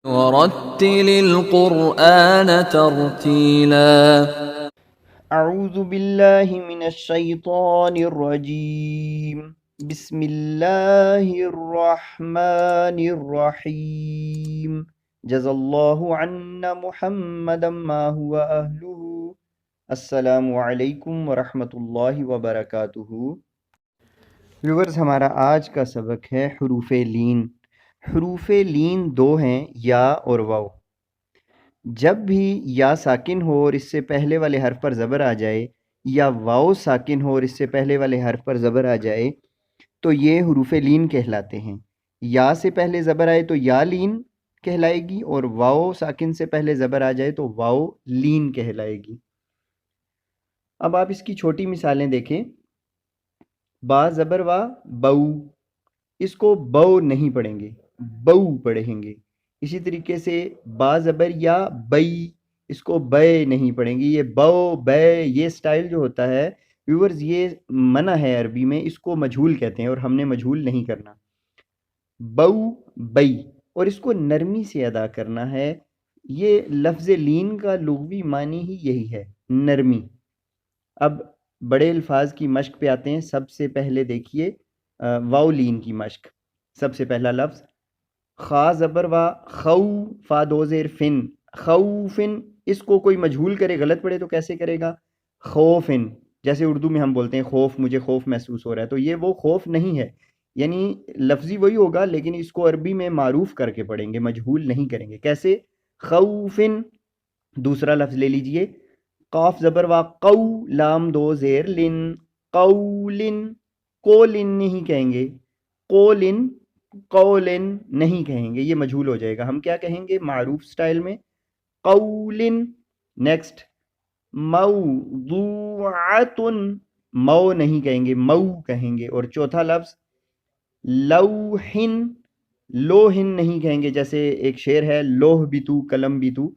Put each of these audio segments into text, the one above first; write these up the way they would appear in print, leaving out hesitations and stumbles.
ورتل القرآن ترتیلا۔ اعوذ باللہ من الشیطان الرجیم، بسم اللہ الرحمن الرحیم، جزا اللہ عنا محمدا ما هو اہلہ۔ السلام علیکم ورحمۃ اللہ وبرکاتہ۔ ویورز، ہمارا آج کا سبق ہے حروف لین۔ حروف لین دو ہیں، یا اور واو۔ جب بھی یا ساکن ہو اور اس سے پہلے والے حرف پر زبر آ جائے، یا واو ساکن ہو اور اس سے پہلے والے حرف پر زبر آ جائے، تو یہ حروف لین کہلاتے ہیں۔ یا سے پہلے زبر آئے تو یا لین کہلائے گی، اور واو ساکن سے پہلے زبر آ جائے تو واو لین کہلائے گی۔ اب آپ اس کی چھوٹی مثالیں دیکھیں۔ با زبر وا، بو، اس کو بو نہیں پڑھیں گے، بو پڑھیں گے۔ اسی طریقے سے با زبر یا، بئی، اس کو بے نہیں پڑھیں گے، یہ بو بے، یہ سٹائل جو ہوتا ہے ویورز، یہ منع ہے عربی میں، اس کو مجہول کہتے ہیں اور ہم نے مجہول نہیں کرنا۔ بو، بئی، اور اس کو نرمی سے ادا کرنا ہے۔ یہ لفظ لین کا لغوی معنی ہی یہی ہے، نرمی۔ اب بڑے الفاظ کی مشق پہ آتے ہیں۔ سب سے پہلے دیکھیے واو لین کی مشق۔ سب سے پہلا لفظ خا زبر وا، خو، فا دو زیر فن، خوفن، اس کو کوئی مجہول کرے غلط پڑے تو کیسے کرے گا؟ خوفن، جیسے اردو میں ہم بولتے ہیں خوف، مجھے خوف محسوس ہو رہا ہے، تو یہ وہ خوف نہیں ہے، یعنی لفظی وہی ہوگا لیکن اس کو عربی میں معروف کر کے پڑھیں گے، مجہول نہیں کریں گے۔ کیسے؟ خوفن۔ دوسرا لفظ لے لیجئے، قاف زبر وا، قو، لام دو زیر لن، قولن، قولن نہیں کہیں گے، قولن، قولن نہیں کہیں گے، یہ مجہول ہو جائے گا۔ ہم کیا کہیں گے معروف سٹائل میں؟ قولن۔ نیکسٹ، موضوعتن، مو نہیں کہیں گے، مو کہیں گے۔ اور چوتھا لفظ لوحن، لوہن نہیں کہیں گے، جیسے ایک شعر ہے، لوح بھی تو قلم بھی تو،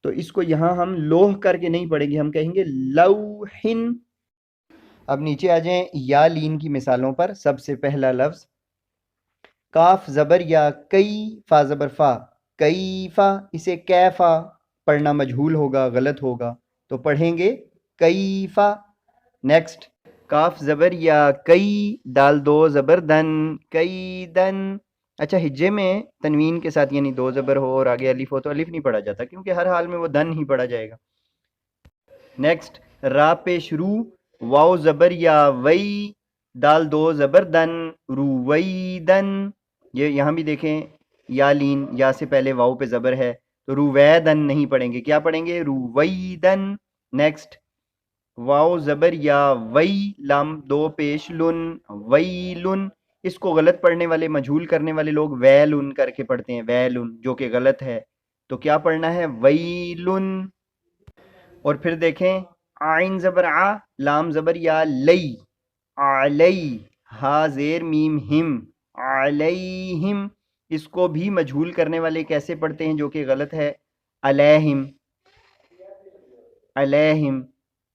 تو اس کو یہاں ہم لوح کر کے نہیں پڑھیں گے، ہم کہیں گے لوحن۔ اب نیچے آ جائیں یا لین کی مثالوں پر۔ سب سے پہلا لفظ کاف زبر یا، کئی، فا زبر فا، کیفا، اسے کیفا پڑھنا مجہول ہوگا، غلط ہوگا، تو پڑھیں گے کیفا۔ نیکسٹ، کاف زبر یا، کئی، دال دو زبر دن، کئی دن۔ اچھا، ہجے میں تنوین کے ساتھ یعنی دو زبر ہو اور آگے الف ہو تو الف نہیں پڑھا جاتا، کیونکہ ہر حال میں وہ دن ہی پڑھا جائے گا۔ نیکسٹ، را پہ شروع، واو زبر یا، وئی، دال دو زبر دن، رویدن۔ یہ یہاں بھی دیکھیں یا لین، یا سے پہلے واو پہ زبر ہے تو رویدن نہیں پڑھیں گے، کیا پڑھیں گے؟ رویدن۔ نیکسٹ، واو زبر یا، وئی، لام دو پیش لن، ویلن، اس کو غلط پڑھنے والے، مجہول کرنے والے لوگ ویلن کر کے پڑھتے ہیں، ویلن، جو کہ غلط ہے، تو کیا پڑھنا ہے؟ ویلن۔ اور پھر دیکھیں عین زبر آ، لام زبر یا، لئی، علی، ہا زیر میم ہم، علیہم، اس کو بھی مجہول کرنے والے کیسے پڑھتے ہیں جو کہ غلط ہے؟ علیہم، علیہم،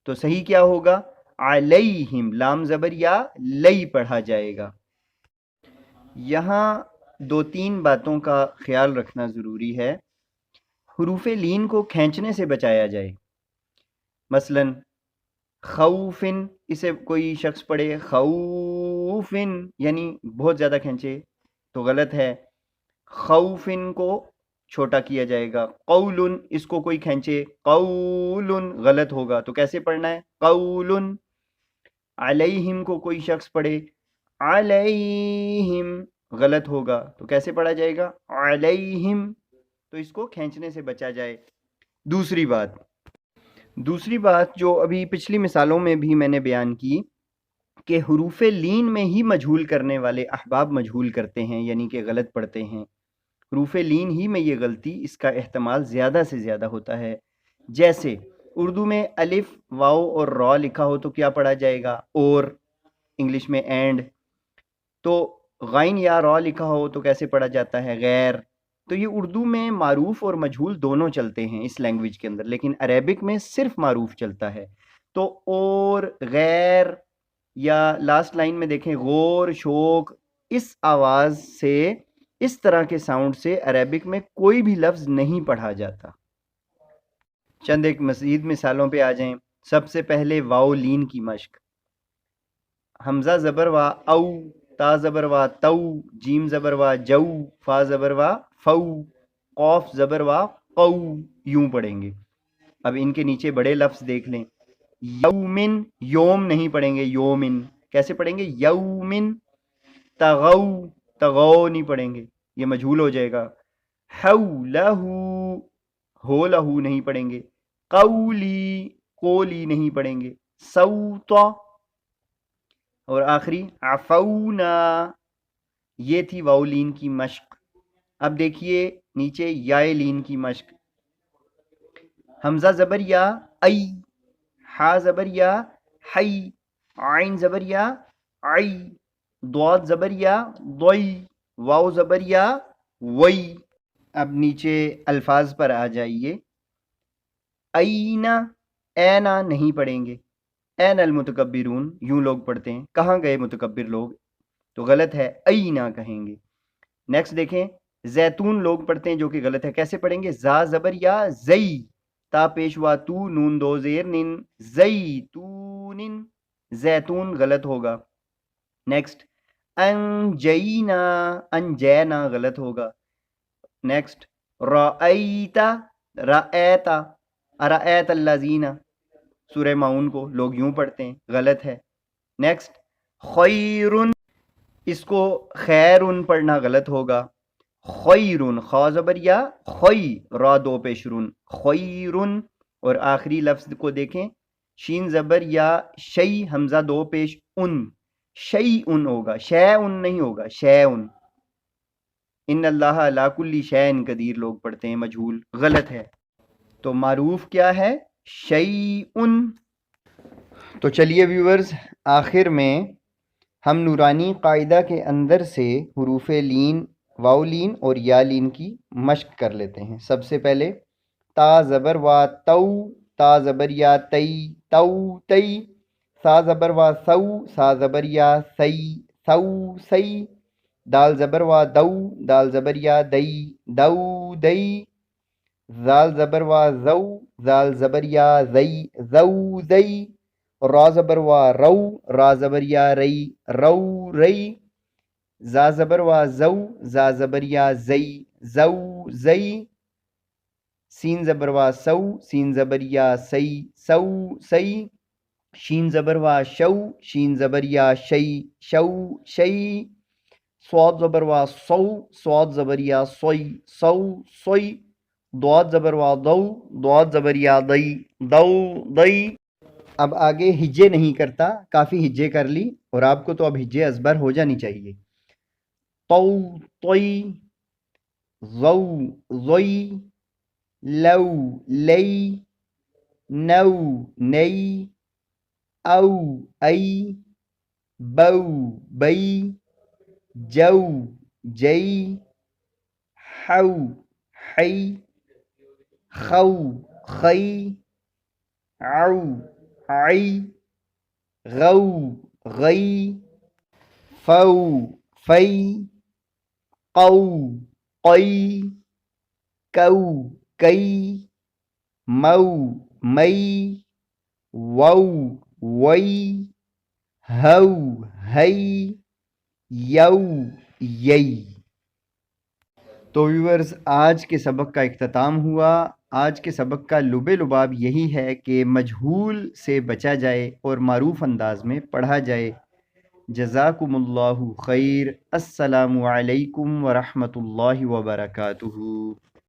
تو صحیح کیا ہوگا؟ علیہم، لام زبر یا، لئی پڑھا جائے گا۔ یہاں دو تین باتوں کا خیال رکھنا ضروری ہے۔ حروف لین کو کھینچنے سے بچایا جائے۔ مثلا خوفن، اسے کوئی شخص پڑھے خوفن، یعنی بہت زیادہ کھینچے تو غلط ہے۔ خوفن کو چھوٹا کیا جائے گا۔ قولن، اس کو کوئی کھینچے قولن، غلط ہوگا، تو کیسے پڑھنا ہے؟ قولن۔ علیہم کو کوئی شخص پڑھے علیہم، غلط ہوگا، تو کیسے پڑھا جائے گا؟ علیہم، تو اس کو کھینچنے سے بچا جائے۔ دوسری بات جو ابھی پچھلی مثالوں میں بھی میں نے بیان کی کہ حروف لین میں ہی مجہول کرنے والے احباب مجہول کرتے ہیں، یعنی کہ غلط پڑھتے ہیں۔ حروف لین ہی میں یہ غلطی، اس کا احتمال زیادہ سے زیادہ ہوتا ہے۔ جیسے اردو میں الف، واو اور را لکھا ہو تو کیا پڑھا جائے گا؟ اور، انگلش میں اینڈ۔ تو غین یا را لکھا ہو تو کیسے پڑھا جاتا ہے؟ غیر۔ تو یہ اردو میں معروف اور مجہول دونوں چلتے ہیں اس لینگویج کے اندر، لیکن عربک میں صرف معروف چلتا ہے۔ تو اور، غیر، یا لاسٹ لائن میں دیکھیں غور، شوق، اس آواز سے اس طرح کے ساؤنڈ سے عربک میں کوئی بھی لفظ نہیں پڑھا جاتا۔ چند ایک مزید مثالوں پہ آ جائیں۔ سب سے پہلے واو لین کی مشق۔ حمزہ زبر وا او، تا زبر وا تو، جیم زبر وا جو، فا زبر وا فو، قوف زبر وا قو، یوں پڑھیں گے۔ اب ان کے نیچے بڑے لفظ دیکھ لیں۔ یومن، یوم نہیں پڑھیں گے، یومن کیسے پڑھیں گے؟ یومن۔ تغو، تغو نہیں پڑھیں گے، یہ مجہول ہو جائے گا۔ ہو لہو، ہو لہو نہیں پڑھیں گے۔ قولی، قولی نہیں پڑھیں گے۔ سوتا، اور آخری عفونا۔ یہ تھی واو لین کی مشق۔ اب دیکھیے نیچے یائے لین کی مشق۔ حمزہ زبر یا ای، ہا زبر یا ہی، عین زبر یا عی، ضاد زبر یا ضی، واو زبر یا وی۔ اب نیچے الفاظ پر آ جائیے۔ اینا، اینا نہیں پڑھیں گے۔ این المتکبرون یوں لوگ پڑھتے ہیں، کہاں گئے متکبر لوگ، تو غلط ہے، اینا کہیں گے۔ نیکسٹ دیکھیں، زیتون لوگ پڑھتے ہیں جو کہ غلط ہے، کیسے پڑھیں گے؟ زا زبر یا زئی، تا پیشوا تو، نون دو زیر نن، زیتون، زیتون غلط ہوگا۔ نیکسٹ انجینا، انجینا غلط ہوگا۔ نیکسٹ رأیتا، رأیتا، ارأیت الذین، سورہ معون کو لوگ یوں پڑھتے ہیں، غلط ہے۔ نیکسٹ خیرن، اس کو خیرن پڑھنا غلط ہوگا۔ خیرن، خا زبر یا خی، را دو پیش رن، خیرن۔ اور آخری لفظ کو دیکھیں، شین زبر یا شی، حمزہ دو پیش ان، شیئن ہوگا، شیئن نہیں ہوگا، شیئن۔ ان اللہ علی کل شیء قدیر لوگ پڑھتے ہیں، مجہول غلط ہے۔ تو معروف کیا ہے؟ شیئن۔ تو چلیے ویورز، آخر میں ہم نورانی قاعدہ کے اندر سے حروف لین، واو لین اور یا لین کی مشق کر لیتے ہیں۔ سب سے پہلے تا زبر وا تو، تا زبر یا تئی، تو تئی، سا زبر وا سو، سا زبر یا سی، سو سی، دال زبر وا دو، دال زبر یا دئی، دو دئی، زال زبر وا زو، زال زبر یا زئی، زو زئی، را زبر وا رو، را زبر یا رئی، رو رئی، زا زبر وا زو، زا زبر یا زئی، زو زئی، سین زبر وا سو، سین زبر یا سی، سو سی، شین زبر وا شو، شین زبر یا شئی، شو شئی، صاد زبر وا سو، صاد زبر یا سوئی، سو سوئی، ضاد زبر وا دو، ضاد زبر یا دئی، دو دئی۔ اب آگے ہجے نہیں کرتا، کافی ہجے کر لی، اور آپ کو تو اب ہجے ازبر ہو جانی چاہیے۔ تو توئی، زو زوئی، لو لئی، نو نئی، او ای، بو بئی، جو جئی، حو حی، خو خی، عو عی، غو غی، فو فی، قو قی، کو کئی، مو مئی، وو وئی، ہو ہئی، یو یئی۔ تو ویورز، آج کے سبق کا اختتام ہوا۔ آج کے سبق کا لب لباب یہی ہے کہ مجہول سے بچا جائے اور معروف انداز میں پڑھا جائے۔ جزاکم اللہ خیر۔ السلام علیکم ورحمۃ اللہ وبرکاتہ۔